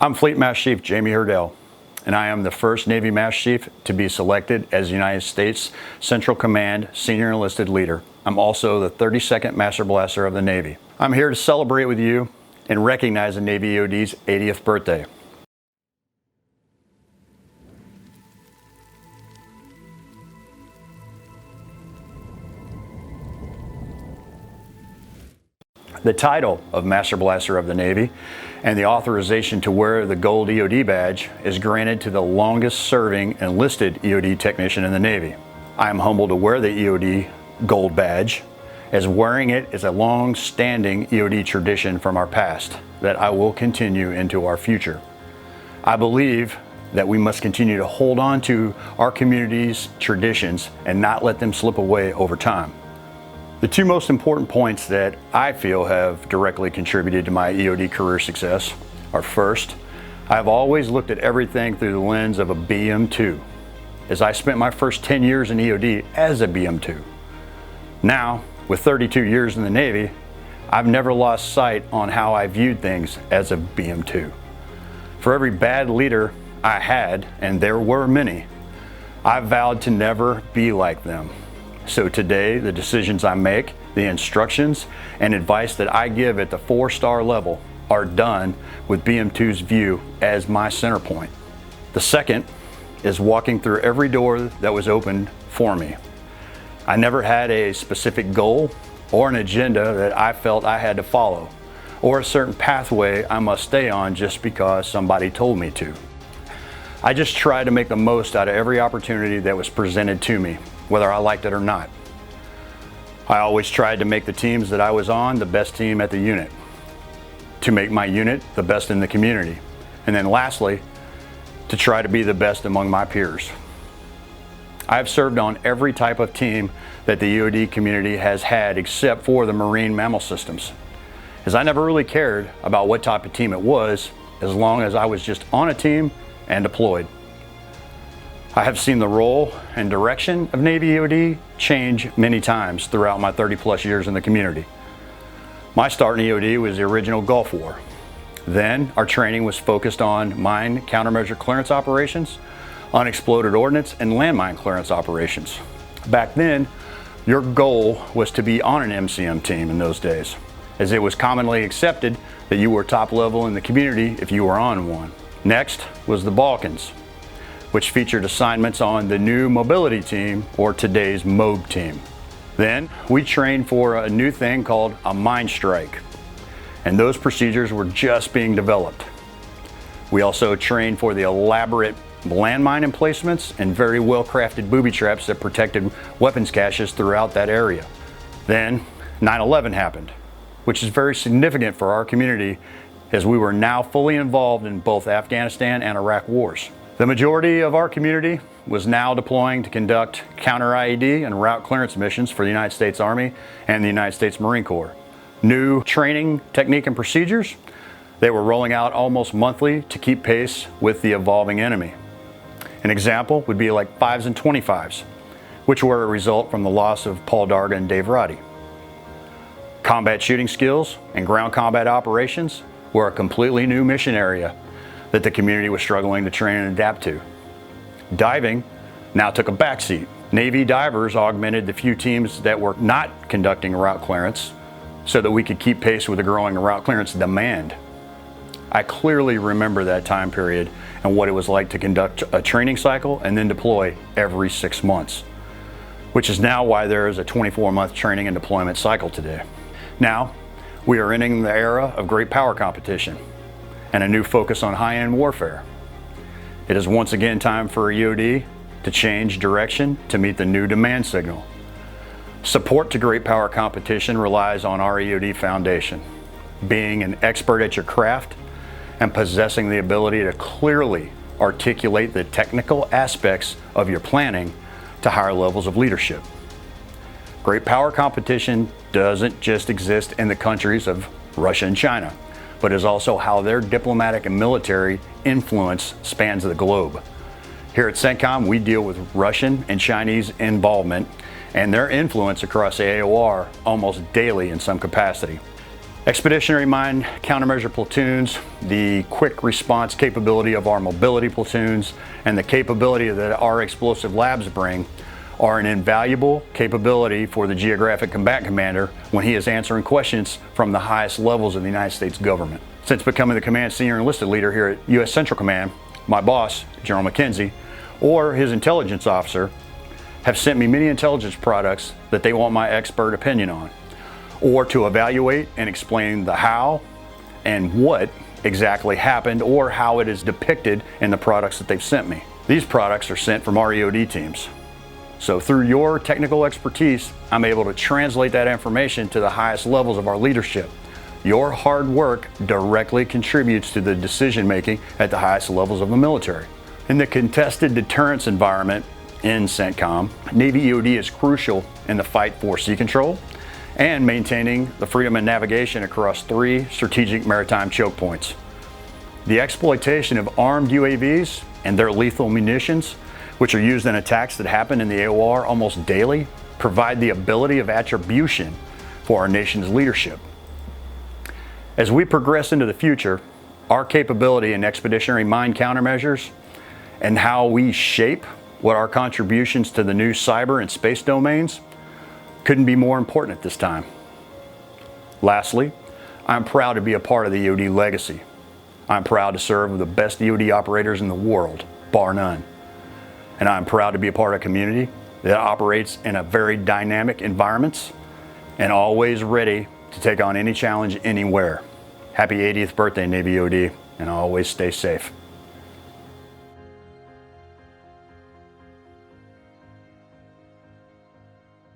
I'm Fleet Master Chief Jamie Herdel, and I am the first Navy Master Chief to be selected as United States Central Command Senior Enlisted Leader. I'm also the 32nd Master Blaster of the Navy. I'm here to celebrate with you and recognize the Navy EOD's 80th birthday. The title of Master Blaster of the Navy and the authorization to wear the gold EOD badge is granted to the longest serving enlisted EOD technician in the Navy. I am humbled to wear the EOD gold badge, as wearing it is a long-standing EOD tradition from our past that I will continue into our future. I believe that we must continue to hold on to our community's traditions and not let them slip away over time. The two most important points that I feel have directly contributed to my EOD career success are: first, I've always looked at everything through the lens of a BM2, as I spent my first 10 years in EOD as a BM2. Now, with 32 years in the Navy, I've never lost sight on how I viewed things as a BM2. For every bad leader I had, and there were many, I vowed to never be like them. So today, the decisions I make, the instructions, and advice that I give at the 4-star level are done with BM2's view as my center point. The second is walking through every door that was opened for me. I never had a specific goal or an agenda that I felt I had to follow, or a certain pathway I must stay on just because somebody told me to. I just tried to make the most out of every opportunity that was presented to me, whether I liked it or not. I always tried to make the teams that I was on the best team at the unit, to make my unit the best in the community, and then lastly, to try to be the best among my peers. I have served on every type of team that the EOD community has had except for the Marine Mammal Systems, as I never really cared about what type of team it was as long as I was just on a team and deployed. I have seen the role and direction of Navy EOD change many times throughout my 30+ years in the community. My start in EOD was the original Gulf War. Then our training was focused on mine countermeasure clearance operations, unexploded ordnance, and landmine clearance operations. Back then, your goal was to be on an MCM team in those days, as it was commonly accepted that you were top level in the community if you were on one. Next was the Balkans, which featured assignments on the new mobility team, or today's MOB team. Then we trained for a new thing called a mine strike, and those procedures were just being developed. We also trained for the elaborate landmine emplacements and very well-crafted booby traps that protected weapons caches throughout that area. Then 9/11 happened, which is very significant for our community, as we were now fully involved in both Afghanistan and Iraq wars. The majority of our community was now deploying to conduct counter-IED and route clearance missions for the United States Army and the United States Marine Corps. New training technique and procedures, they were rolling out almost monthly to keep pace with the evolving enemy. An example would be like 5s and 25s, which were a result from the loss of Paul Darga and Dave Roddy. Combat shooting skills and ground combat operations were a completely new mission area that the community was struggling to train and adapt to. Diving now took a backseat. Navy divers augmented the few teams that were not conducting route clearance so that we could keep pace with the growing route clearance demand. I clearly remember that time period and what it was like to conduct a training cycle and then deploy every 6 months, which is now why there is a 24-month training and deployment cycle today. Now, we are entering the era of great power competition and a new focus on high-end warfare. It is once again time for EOD to change direction to meet the new demand signal. Support to great power competition relies on our EOD foundation, being an expert at your craft and possessing the ability to clearly articulate the technical aspects of your planning to higher levels of leadership. Great power competition doesn't just exist in the countries of Russia and China, but is also how their diplomatic and military influence spans the globe. Here at CENTCOM, we deal with Russian and Chinese involvement and their influence across AOR almost daily in some capacity. Expeditionary mine countermeasure platoons, the quick response capability of our mobility platoons, and the capability that our explosive labs bring are an invaluable capability for the geographic combatant commander when he is answering questions from the highest levels of the United States government. Since becoming the command senior enlisted leader here at U.S. Central Command, my boss, General McKenzie, or his intelligence officer have sent me many intelligence products that they want my expert opinion on, or to evaluate and explain the how and what exactly happened or how it is depicted in the products that they've sent me. These products are sent from our EOD teams. So through your technical expertise, I'm able to translate that information to the highest levels of our leadership. Your hard work directly contributes to the decision making at the highest levels of the military. In the contested deterrence environment in CENTCOM, Navy EOD is crucial in the fight for sea control and maintaining the freedom of navigation across 3 strategic maritime choke points. The exploitation of armed UAVs and their lethal munitions, which are used in attacks that happen in the AOR almost daily, provide the ability of attribution for our nation's leadership. As we progress into the future, our capability in expeditionary mine countermeasures and how we shape what our contributions to the new cyber and space domains couldn't be more important at this time. Lastly, I'm proud to be a part of the EOD legacy. I'm proud to serve with the best EOD operators in the world, bar none. And I'm proud to be a part of a community that operates in a very dynamic environments and always ready to take on any challenge anywhere. Happy 80th birthday, Navy EOD, and always stay safe.